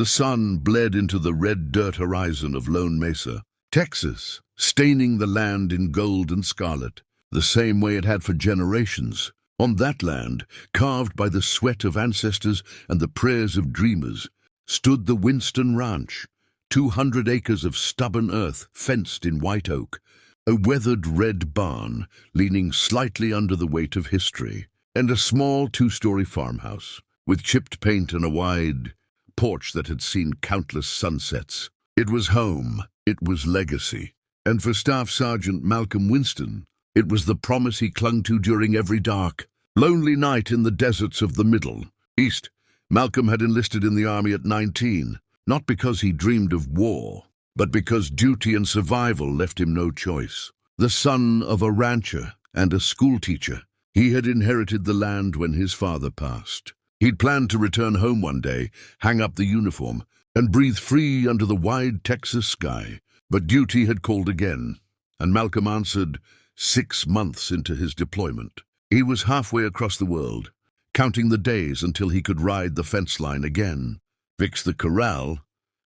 The sun bled into the red dirt horizon of Lone Mesa, Texas, staining the land in gold and scarlet, the same way it had for generations. On that land, carved by the sweat of ancestors and the prayers of dreamers, stood the Winston Ranch, 200 acres of stubborn earth fenced in white oak, a weathered red barn leaning slightly under the weight of history, and a small two-story farmhouse with chipped paint and a wide porch that had seen countless sunsets. It was home, it was legacy, and for Staff Sergeant Malcolm Winston, it was the promise he clung to during every dark, lonely night in the deserts of the Middle East. Malcolm had enlisted in the army at 19, not because he dreamed of war, but because duty and survival left him no choice. The son of a rancher and a schoolteacher, he had inherited the land when his father passed. He'd planned to return home one day, hang up the uniform, and breathe free under the wide Texas sky. But duty had called again, and Malcolm answered 6 months into his deployment. He was halfway across the world, counting the days until he could ride the fence line again, fix the corral,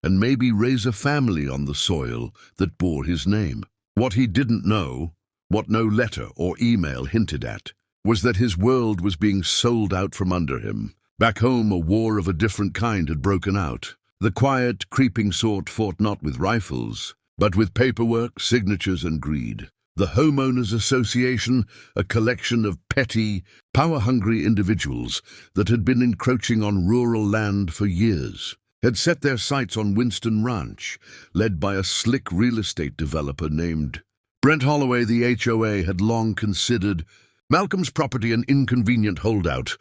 and maybe raise a family on the soil that bore his name. What he didn't know, what no letter or email hinted at, was that his world was being sold out from under him. Back home, a war of a different kind had broken out. The quiet, creeping sort fought not with rifles, but with paperwork, signatures, and greed. The Homeowners Association, a collection of petty, power-hungry individuals that had been encroaching on rural land for years, had set their sights on Winston Ranch, led by a slick real estate developer named Brent Holloway. The HOA had long considered Malcolm's property an inconvenient holdout,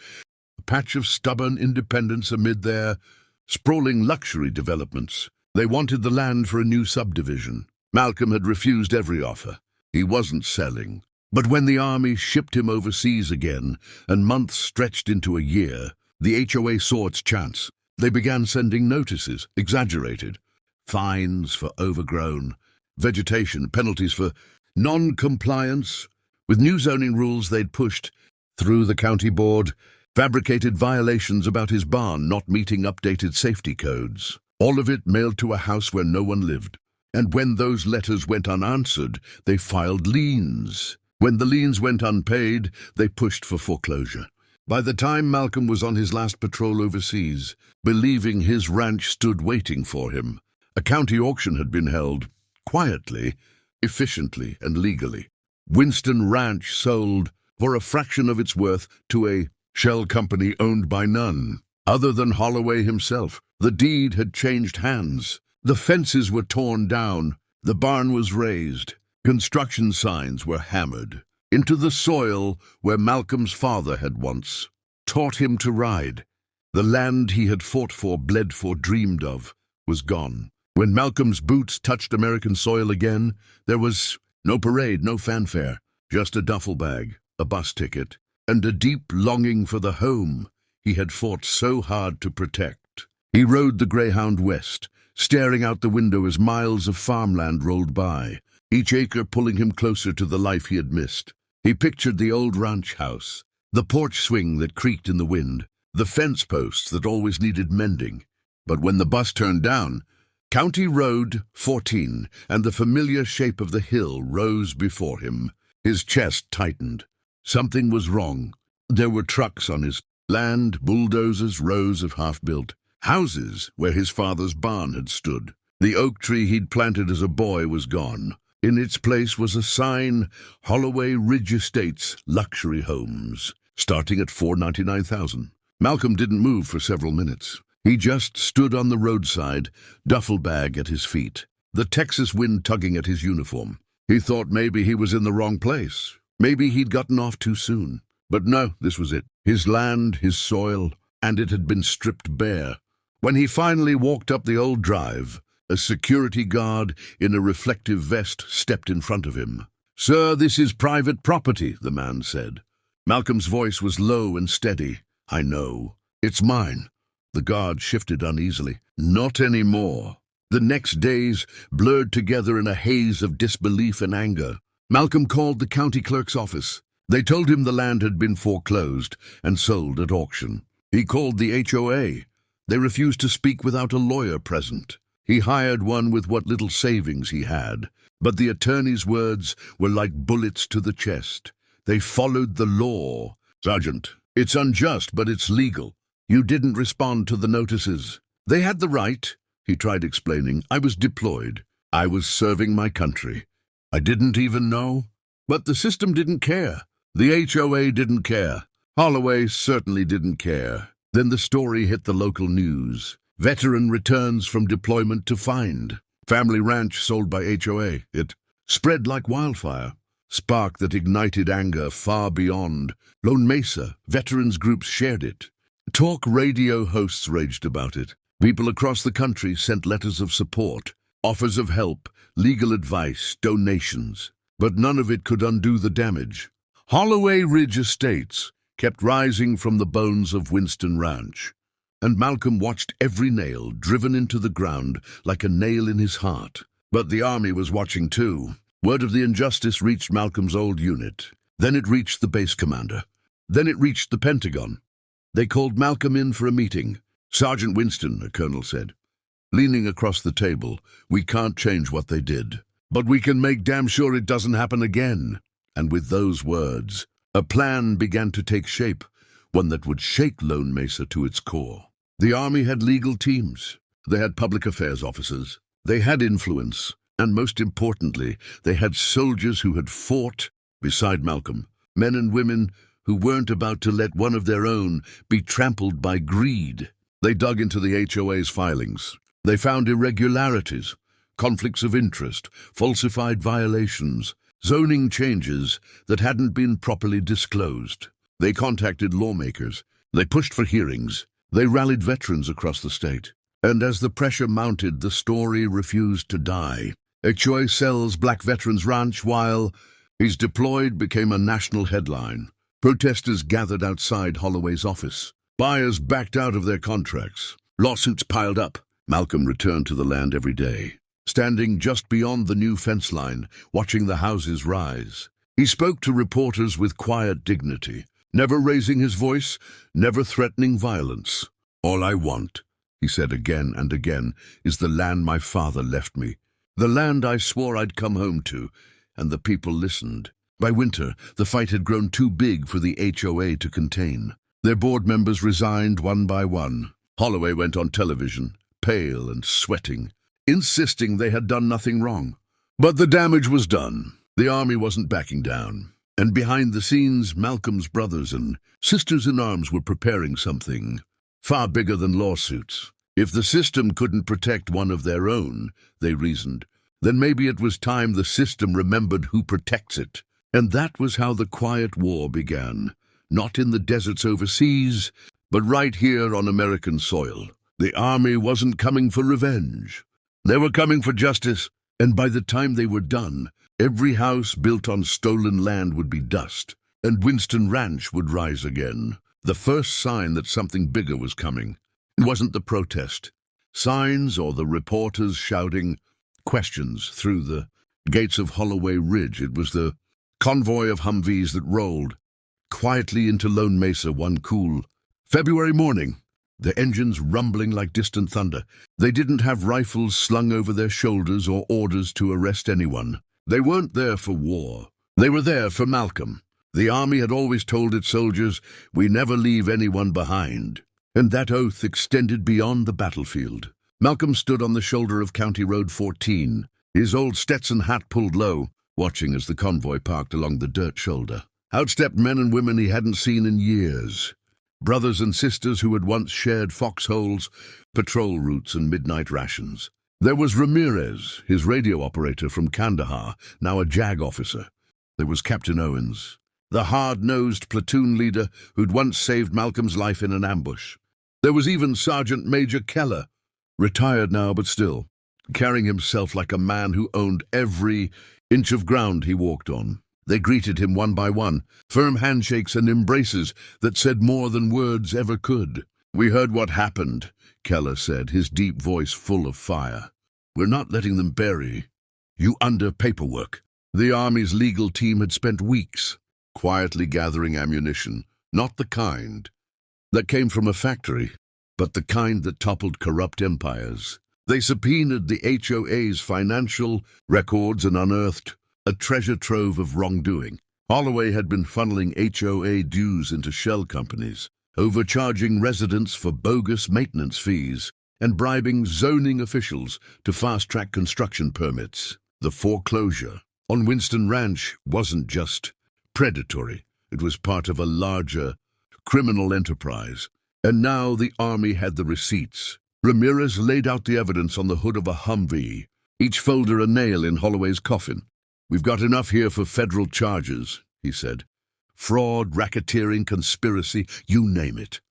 a patch of stubborn independence amid their sprawling luxury developments. They wanted the land for a new subdivision. Malcolm had refused every offer. He wasn't selling. But when the army shipped him overseas again, and months stretched into a year, the HOA saw its chance. They began sending notices, exaggerated, fines for overgrown vegetation, penalties for non-compliance with new zoning rules they'd pushed through the county board, fabricated violations about his barn not meeting updated safety codes. All of it mailed to a house where no one lived. And when those letters went unanswered, they filed liens. When the liens went unpaid, they pushed for foreclosure. By the time Malcolm was on his last patrol overseas, believing his ranch stood waiting for him, a county auction had been held, quietly, efficiently, and legally. Winston Ranch sold for a fraction of its worth to a shell company owned by none other than Holloway himself. The deed had changed hands. The fences were torn down, the barn was razed, construction signs were hammered into the soil where Malcolm's father had once taught him to ride. The land he had fought for, bled for, dreamed of, was gone. When Malcolm's boots touched American soil again, there was no parade, no fanfare, just a duffel bag, a bus ticket, and a deep longing for the home he had fought so hard to protect. He rode the Greyhound west, staring out the window as miles of farmland rolled by, each acre pulling him closer to the life he had missed. He pictured the old ranch house, the porch swing that creaked in the wind, the fence posts that always needed mending. But when the bus turned down, County Road 14 and the familiar shape of the hill rose before him. His chest tightened. Something was wrong. There were trucks on his land, bulldozers, rows of half-built houses where his father's barn had stood. The oak tree he'd planted as a boy was gone. In its place was a sign, Holloway Ridge Estates, luxury homes, starting at $499,000. Malcolm didn't move for several minutes. He just stood on the roadside, duffel bag at his feet, the Texas wind tugging at his uniform. He thought maybe he was in the wrong place. Maybe he'd gotten off too soon. But no, this was it. His land, his soil, and it had been stripped bare. When he finally walked up the old drive, a security guard in a reflective vest stepped in front of him. "Sir, this is private property," the man said. Malcolm's voice was low and steady. "I know. It's mine." The guard shifted uneasily. "Not anymore." The next days blurred together in a haze of disbelief and anger. Malcolm called the county clerk's office. They told him the land had been foreclosed and sold at auction. He called the HOA. They refused to speak without a lawyer present. He hired one with what little savings he had, but the attorney's words were like bullets to the chest. They followed the law. "Sergeant, it's unjust, but it's legal. You didn't respond to the notices." "They had the right," he tried explaining. "I was deployed. I was serving my country. I didn't even know." But the system didn't care. The HOA didn't care. Holloway certainly didn't care. Then the story hit the local news. Veteran returns from deployment to find. Family ranch sold by HOA. It spread like wildfire. Spark that ignited anger far beyond. Lone Mesa, veterans groups shared it. Talk radio hosts raged about it. People across the country sent letters of support, offers of help, legal advice, donations. But none of it could undo the damage. Holloway Ridge Estates kept rising from the bones of Winston Ranch, and Malcolm watched every nail driven into the ground like a nail in his heart. But the army was watching too. Word of the injustice reached Malcolm's old unit. Then it reached the base commander. Then it reached the Pentagon. They called Malcolm in for a meeting. "Sergeant Winston," a colonel said, leaning across the table, "we can't change what they did, but we can make damn sure it doesn't happen again." And with those words, a plan began to take shape, one that would shake Lone Mesa to its core. The Army had legal teams. They had public affairs officers. They had influence. And most importantly, they had soldiers who had fought beside Malcolm, men and women who weren't about to let one of their own be trampled by greed. They dug into the HOA's filings. They found irregularities, conflicts of interest, falsified violations, zoning changes that hadn't been properly disclosed. They contacted lawmakers. They pushed for hearings. They rallied veterans across the state. And as the pressure mounted, the story refused to die. HOA sells Black Veterans Ranch while he's deployed became a national headline. Protesters gathered outside Holloway's office. Buyers backed out of their contracts. Lawsuits piled up. Malcolm returned to the land every day, standing just beyond the new fence line, watching the houses rise. He spoke to reporters with quiet dignity, never raising his voice, never threatening violence. "All I want," he said again and again, "is the land my father left me, the land I swore I'd come home to," and the people listened. By winter, the fight had grown too big for the HOA to contain. Their board members resigned one by one. Holloway went on television, pale and sweating, insisting they had done nothing wrong. But the damage was done. The army wasn't backing down. And behind the scenes, Malcolm's brothers and sisters-in-arms were preparing something far bigger than lawsuits. If the system couldn't protect one of their own, they reasoned, then maybe it was time the system remembered who protects it. And that was how the quiet war began. Not in the deserts overseas, but right here on American soil. The army wasn't coming for revenge. They were coming for justice, and by the time they were done, every house built on stolen land would be dust, and Winston Ranch would rise again. The first sign that something bigger was coming. It wasn't the protest, signs, or the reporters shouting questions through the gates of Holloway Ridge. It was the convoy of Humvees that rolled quietly into Lone Mesa one cool February morning, their engines rumbling like distant thunder. They didn't have rifles slung over their shoulders or orders to arrest anyone. They weren't there for war. They were there for Malcolm. The army had always told its soldiers, "We never leave anyone behind." And that oath extended beyond the battlefield. Malcolm stood on the shoulder of County Road 14, his old Stetson hat pulled low, watching as the convoy parked along the dirt shoulder. Out stepped men and women he hadn't seen in years. Brothers and sisters who had once shared foxholes, patrol routes, and midnight rations. There was Ramirez, his radio operator from Kandahar, now a JAG officer. There was Captain Owens, the hard-nosed platoon leader who'd once saved Malcolm's life in an ambush. There was even Sergeant Major Keller, retired now but still, carrying himself like a man who owned every inch of ground he walked on. They greeted him one by one, firm handshakes and embraces that said more than words ever could. "We heard what happened," Keller said, his deep voice full of fire. "We're not letting them bury you under paperwork." The Army's legal team had spent weeks quietly gathering ammunition, not the kind that came from a factory, but the kind that toppled corrupt empires. They subpoenaed the HOA's financial records and unearthed a treasure trove of wrongdoing. Holloway had been funneling HOA dues into shell companies, overcharging residents for bogus maintenance fees, and bribing zoning officials to fast-track construction permits. The foreclosure on Winston Ranch wasn't just predatory. It was part of a larger criminal enterprise. And now the army had the receipts. Ramirez laid out the evidence on the hood of a Humvee, each folder a nail in Holloway's coffin. "We've got enough here for federal charges," he said. "Fraud, racketeering, conspiracy, you name it."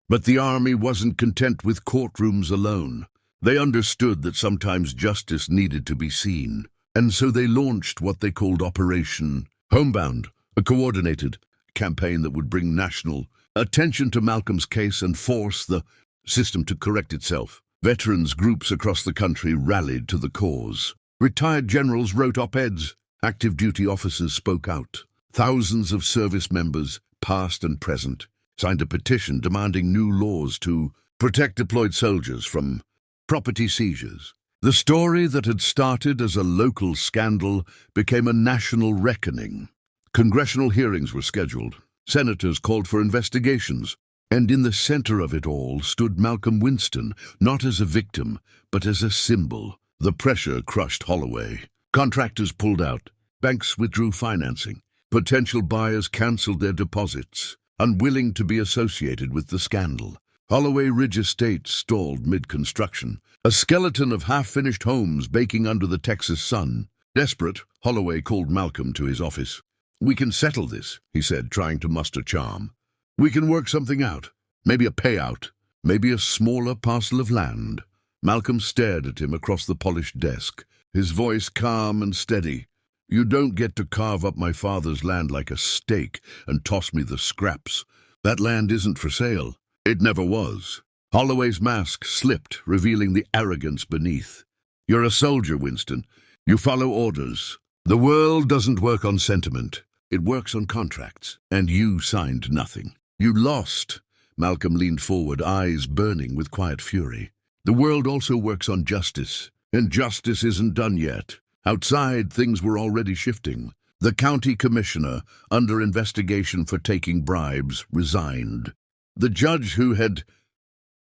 But the army wasn't content with courtrooms alone. They understood that sometimes justice needed to be seen, and so they launched what they called Operation Homebound, a coordinated campaign that would bring national attention to Malcolm's case and force the system to correct itself. Veterans groups across the country rallied to the cause. Retired generals wrote op-eds. Active duty officers spoke out. Thousands of service members, past and present, signed a petition demanding new laws to protect deployed soldiers from property seizures. The story that had started as a local scandal became a national reckoning. Congressional hearings were scheduled. Senators called for investigations. And in the center of it all stood Malcolm Winston, not as a victim, but as a symbol. The pressure crushed Holloway. Contractors pulled out. Banks withdrew financing. Potential buyers canceled their deposits, unwilling to be associated with the scandal. Holloway Ridge Estate stalled mid-construction, a skeleton of half-finished homes baking under the Texas sun. Desperate, Holloway called Malcolm to his office. "We can settle this," he said, trying to muster charm. "We can work something out. Maybe a payout. Maybe a smaller parcel of land." Malcolm stared at him across the polished desk, his voice calm and steady. "You don't get to carve up my father's land like a steak and toss me the scraps. That land isn't for sale. It never was." Holloway's mask slipped, revealing the arrogance beneath. "You're a soldier, Winston. You follow orders. The world doesn't work on sentiment. It works on contracts, and you signed nothing. You lost." Malcolm leaned forward, eyes burning with quiet fury. "The world also works on justice, and justice isn't done yet. Outside, things were already shifting. The county commissioner, under investigation for taking bribes, resigned. The judge who had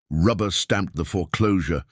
rubber-stamped the foreclosure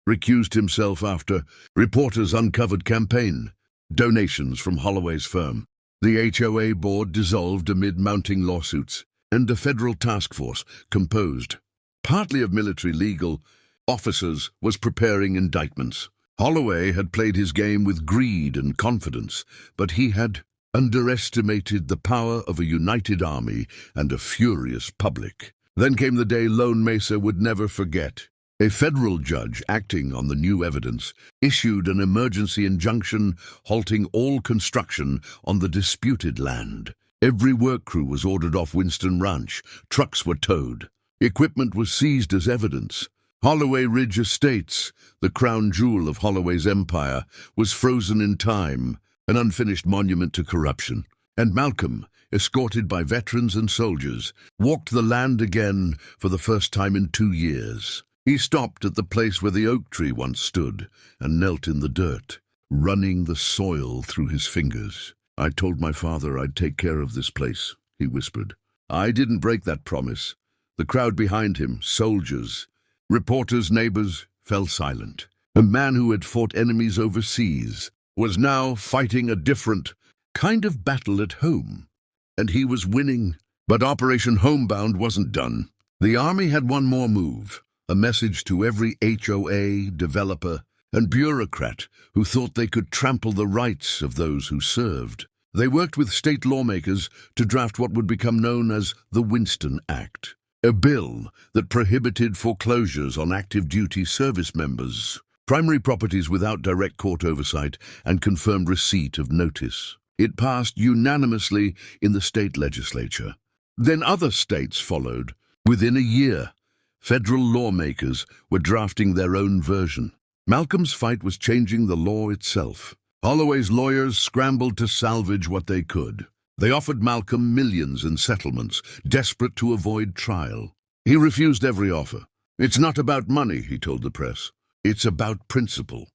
recused himself after reporters uncovered campaign donations from Holloway's firm. The HOA board dissolved amid mounting lawsuits, and a federal task force, composed partly of military legal officers, was preparing indictments. Holloway had played his game with greed and confidence, but he had underestimated the power of a united army and a furious public. Then came the day Lone Mesa would never forget. A federal judge, acting on the new evidence, issued an emergency injunction halting all construction on the disputed land. Every work crew was ordered off Winston Ranch. Trucks were towed. Equipment was seized as evidence. Holloway Ridge Estates, the crown jewel of Holloway's empire, was frozen in time, an unfinished monument to corruption. And Malcolm, escorted by veterans and soldiers, walked the land again for the first time in 2 years. He stopped at the place where the oak tree once stood and knelt in the dirt, running the soil through his fingers. "I told my father I'd take care of this place," he whispered. "I didn't break that promise." The crowd behind him, soldiers, reporters, neighbors, fell silent. A man who had fought enemies overseas was now fighting a different kind of battle at home. And he was winning. But Operation Homebound wasn't done. The army had one more move. A message to every HOA, developer, and bureaucrat who thought they could trample the rights of those who served. They worked with state lawmakers to draft what would become known as the Winston Act, a bill that prohibited foreclosures on active duty service members, primary properties without direct court oversight, and confirmed receipt of notice. It passed unanimously in the state legislature. Then other states followed. Within a year, federal lawmakers were drafting their own version. Malcolm's fight was changing the law itself. Holloway's lawyers scrambled to salvage what they could. They offered Malcolm millions in settlements, desperate to avoid trial. He refused every offer. "It's not about money," he told the press. "It's about principle."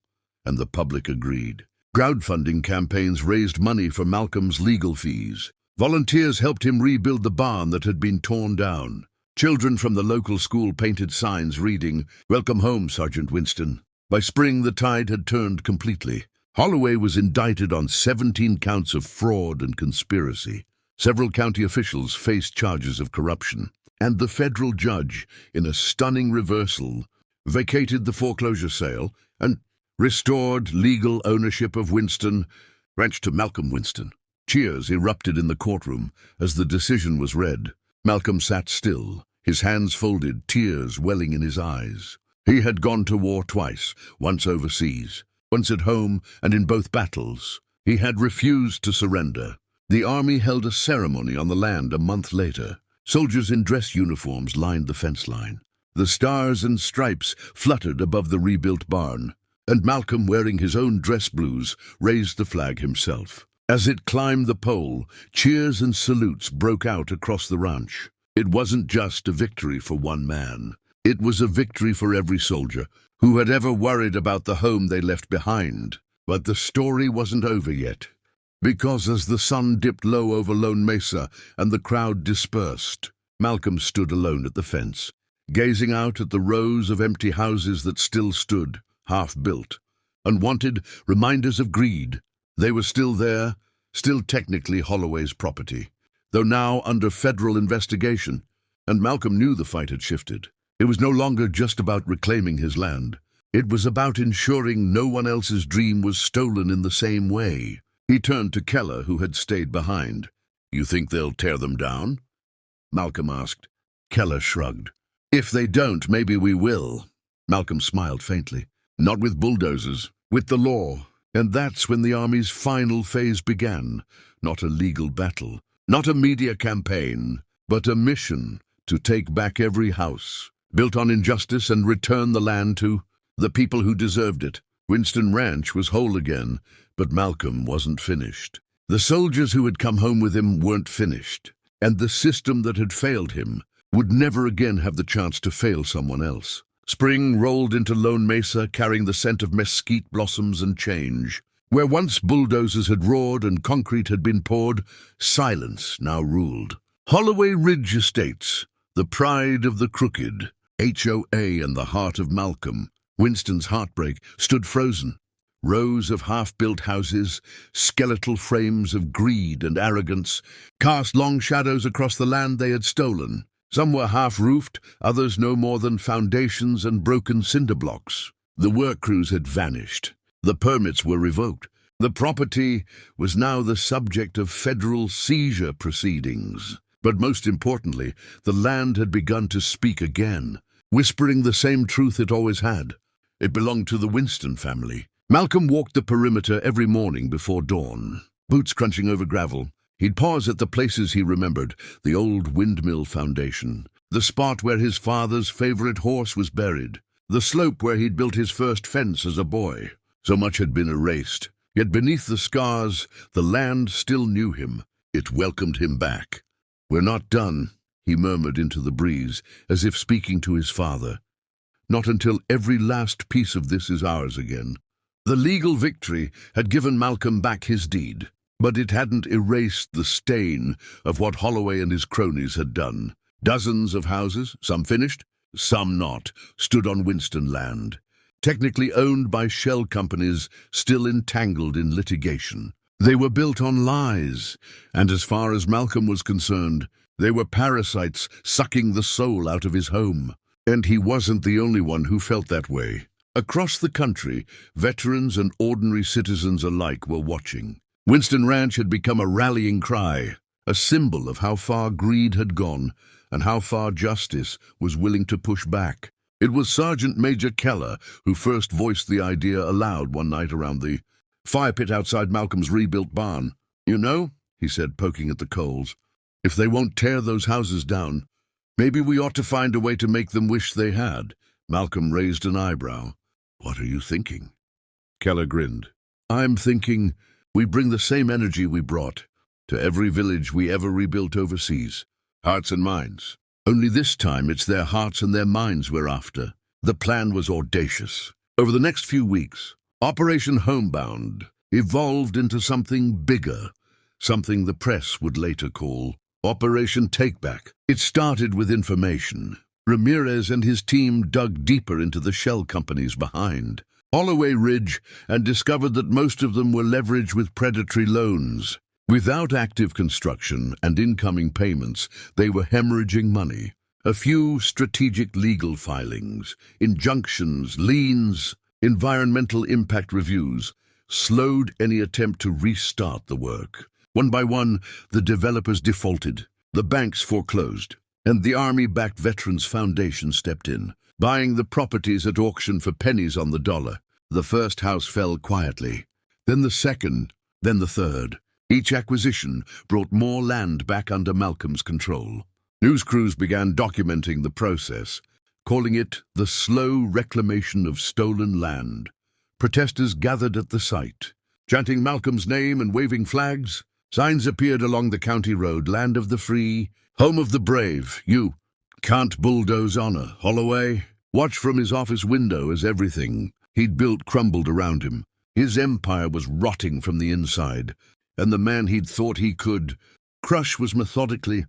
And the public agreed. Crowdfunding campaigns raised money for Malcolm's legal fees. Volunteers helped him rebuild the barn that had been torn down. Children from the local school painted signs reading, "Welcome home, Sergeant Winston." By spring, the tide had turned completely. Holloway was indicted on 17 counts of fraud and conspiracy. Several county officials faced charges of corruption, and the federal judge, in a stunning reversal, vacated the foreclosure sale and restored legal ownership of Winston Ranch to Malcolm Winston. Cheers erupted in the courtroom as the decision was read. Malcolm sat still, his hands folded, tears welling in his eyes. He had gone to war twice, once overseas, once at home, and in both battles. He had refused to surrender. The army held a ceremony on the land a month later. Soldiers in dress uniforms lined the fence line. The stars and stripes fluttered above the rebuilt barn, and Malcolm, wearing his own dress blues, raised the flag himself. As it climbed the pole, cheers and salutes broke out across the ranch. It wasn't just a victory for one man. It was a victory for every soldier who had ever worried about the home they left behind. But the story wasn't over yet, because as the sun dipped low over Lone Mesa and the crowd dispersed, Malcolm stood alone at the fence, gazing out at the rows of empty houses that still stood, half-built, unwanted reminders of greed. They were still there, still technically Holloway's property, though now under federal investigation, and Malcolm knew the fight had shifted. It was no longer just about reclaiming his land. It was about ensuring no one else's dream was stolen in the same way. He turned to Keller, who had stayed behind. "You think they'll tear them down?" Malcolm asked. Keller shrugged. "If they don't, maybe we will." Malcolm smiled faintly. "Not with bulldozers, with the law." And that's when the Army's final phase began. Not a legal battle, not a media campaign, but a mission to take back every house built on injustice and return the land to the people who deserved it. Winston Ranch was whole again, but Malcolm wasn't finished. The soldiers who had come home with him weren't finished, and the system that had failed him would never again have the chance to fail someone else. Spring rolled into Lone Mesa, carrying the scent of mesquite blossoms and change. Where once bulldozers had roared and concrete had been poured, silence now ruled. Holloway Ridge Estates, the pride of the crooked, HOA in the heart of Malcolm, Winston's heartbreak, stood frozen. Rows of half-built houses, skeletal frames of greed and arrogance, cast long shadows across the land they had stolen. Some were half-roofed, others no more than foundations and broken cinder blocks. The work crews had vanished. The permits were revoked. The property was now the subject of federal seizure proceedings. But most importantly, the land had begun to speak again, whispering the same truth it always had. It belonged to the Winston family. Malcolm walked the perimeter every morning before dawn, boots crunching over gravel. He'd pause at the places he remembered, the old windmill foundation, the spot where his father's favorite horse was buried, the slope where he'd built his first fence as a boy. So much had been erased, yet beneath the scars, the land still knew him. It welcomed him back. "We're not done," he murmured into the breeze, as if speaking to his father. "Not until every last piece of this is ours again." The legal victory had given Malcolm back his deed, but it hadn't erased the stain of what Holloway and his cronies had done. Dozens of houses, some finished, some not, stood on Winston land, technically owned by shell companies still entangled in litigation. They were built on lies, and as far as Malcolm was concerned, they were parasites sucking the soul out of his home. And he wasn't the only one who felt that way. Across the country, veterans and ordinary citizens alike were watching. Winston Ranch had become a rallying cry, a symbol of how far greed had gone and how far justice was willing to push back. It was Sergeant Major Keller who first voiced the idea aloud one night around the fire pit outside Malcolm's rebuilt barn. "You know," he said, poking at the coals, "if they won't tear those houses down, maybe we ought to find a way to make them wish they had." Malcolm raised an eyebrow. "What are you thinking?" Keller grinned. "I'm thinking we bring the same energy we brought to every village we ever rebuilt overseas. Hearts and minds, Only this time it's their hearts and their minds we're after. The plan was audacious. Over the next few weeks, Operation Homebound evolved into something bigger, something the press would later call Operation Takeback. It started with information. Ramirez and his team dug deeper into the shell companies behind Holloway Ridge and discovered that most of them were leveraged with predatory loans. Without active construction and incoming payments, they were hemorrhaging money. A few strategic legal filings, injunctions, liens, environmental impact reviews slowed any attempt to restart the work. One by one, the developers defaulted, the banks foreclosed, and the Army-backed Veterans Foundation stepped in, buying the properties at auction for pennies on the dollar. The first house fell quietly, then the second, then the third. Each acquisition brought more land back under Malcolm's control. News crews began documenting the process, calling it the slow reclamation of stolen land. Protesters gathered at the site, chanting Malcolm's name and waving flags. Signs appeared along the county road, land of the free, home of the brave. You can't bulldoze honor, Holloway. Watch from his office window as everything he'd built crumbled around him. His empire was rotting from the inside, and the man he'd thought he could crush was methodically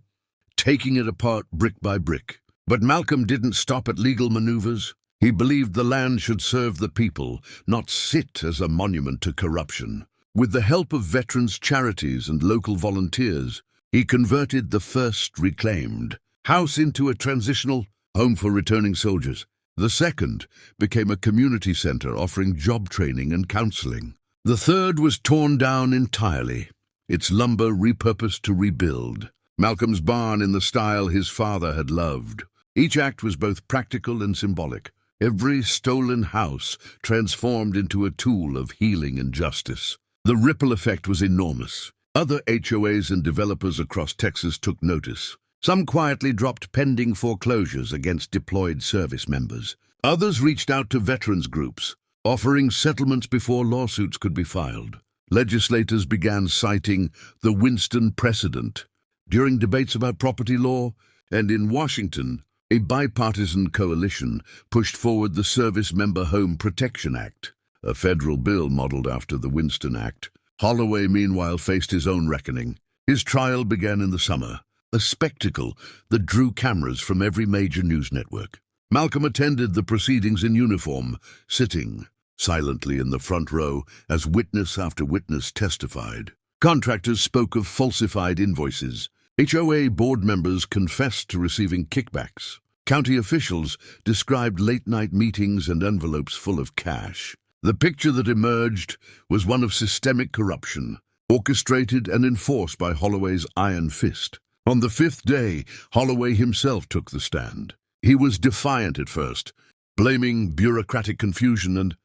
taking it apart brick by brick. But Malcolm didn't stop at legal maneuvers. He believed the land should serve the people, not sit as a monument to corruption. With the help of veterans' charities and local volunteers, he converted the first reclaimed house into a transitional home for returning soldiers. The second became a community center offering job training and counseling. The third was torn down entirely, its lumber repurposed to rebuild. Malcolm's barn in the style his father had loved. Each act was both practical and symbolic. Every stolen house transformed into a tool of healing and justice. The ripple effect was enormous. Other HOAs and developers across Texas took notice. Some quietly dropped pending foreclosures against deployed service members. Others reached out to veterans groups, offering settlements before lawsuits could be filed. Legislators began citing the Winston precedent during debates about property law, and in Washington, a bipartisan coalition pushed forward the Service Member Home Protection Act, a federal bill modeled after the Winston Act. Holloway, meanwhile, faced his own reckoning. His trial began in the summer, a spectacle that drew cameras from every major news network. Malcolm attended the proceedings in uniform, sitting silently in the front row as witness after witness testified. Contractors spoke of falsified invoices. HOA board members confessed to receiving kickbacks. County officials described late-night meetings and envelopes full of cash. The picture that emerged was one of systemic corruption, orchestrated and enforced by Holloway's iron fist. On the fifth day, Holloway himself took the stand. He was defiant at first, blaming bureaucratic confusion and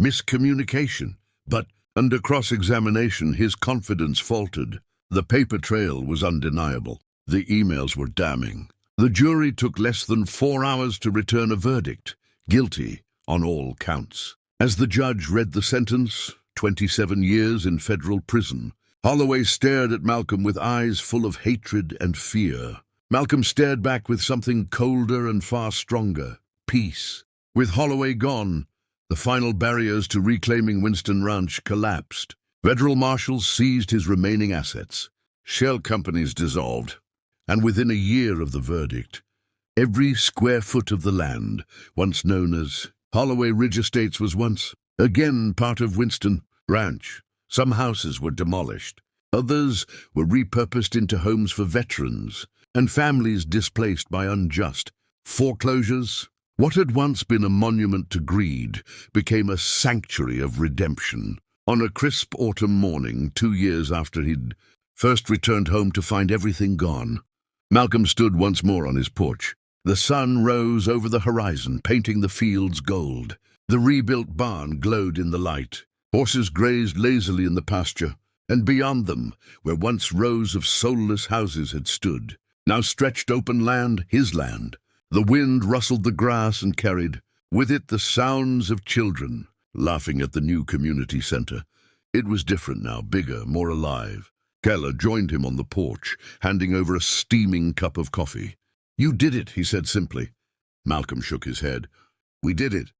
miscommunication. But under cross-examination, his confidence faltered. The paper trail was undeniable. The emails were damning. The jury took less than 4 hours to return a verdict, guilty on all counts. As the judge read the sentence, 27 years in federal prison, Holloway stared at Malcolm with eyes full of hatred and fear. Malcolm stared back with something colder and far stronger, peace. With Holloway gone, the final barriers to reclaiming Winston Ranch collapsed. Federal marshals seized his remaining assets. Shell companies dissolved, and within a year of the verdict, every square foot of the land, once known as Holloway Ridge Estates, was once again part of Winston Ranch. Some houses were demolished. Others were repurposed into homes for veterans and families displaced by unjust foreclosures. What had once been a monument to greed became a sanctuary of redemption. On a crisp autumn morning, 2 years after he'd first returned home to find everything gone, Malcolm stood once more on his porch. The sun rose over the horizon, painting the fields gold. The rebuilt barn glowed in the light. Horses grazed lazily in the pasture, and beyond them, where once rows of soulless houses had stood, now stretched open land, his land. The wind rustled the grass and carried with it the sounds of children laughing at the new community center. It was different now, bigger, more alive. Keller joined him on the porch, handing over a steaming cup of coffee. You did it, he said simply. Malcolm shook his head. We did it.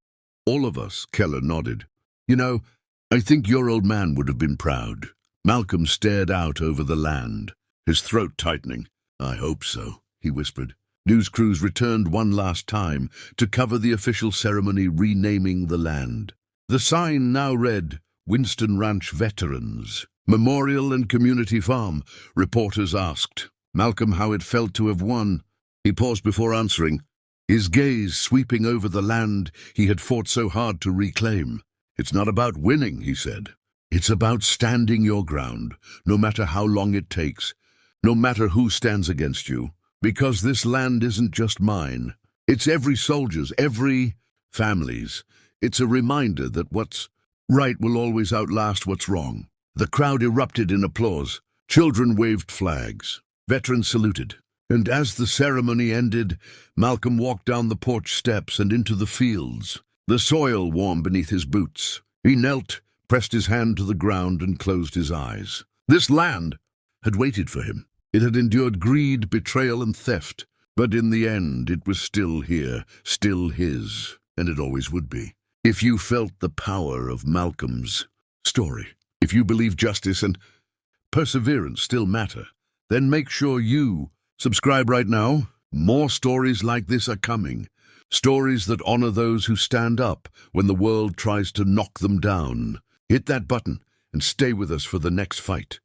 All of us, Keller nodded. You know, I think your old man would have been proud. Malcolm stared out over the land, his throat tightening. I hope so, he whispered. News crews returned one last time to cover the official ceremony renaming the land. The sign now read, Winston Ranch Veterans, Memorial and Community Farm. Reporters asked Malcolm how it felt to have won. He paused before answering, his gaze sweeping over the land he had fought so hard to reclaim. It's not about winning, he said. It's about standing your ground, no matter how long it takes, no matter who stands against you. Because this land isn't just mine. It's every soldier's, every family's. It's a reminder that what's right will always outlast what's wrong. The crowd erupted in applause. Children waved flags. Veterans saluted. And as the ceremony ended, Malcolm walked down the porch steps and into the fields, the soil warm beneath his boots. He knelt, pressed his hand to the ground, and closed his eyes. This land had waited for him. It had endured greed, betrayal, and theft, but in the end it was still here, still his, and it always would be. If you felt the power of Malcolm's story, if you believe justice and perseverance still matter, then make sure you subscribe right now. More stories like this are coming. Stories that honor those who stand up when the world tries to knock them down. Hit that button and stay with us for the next fight.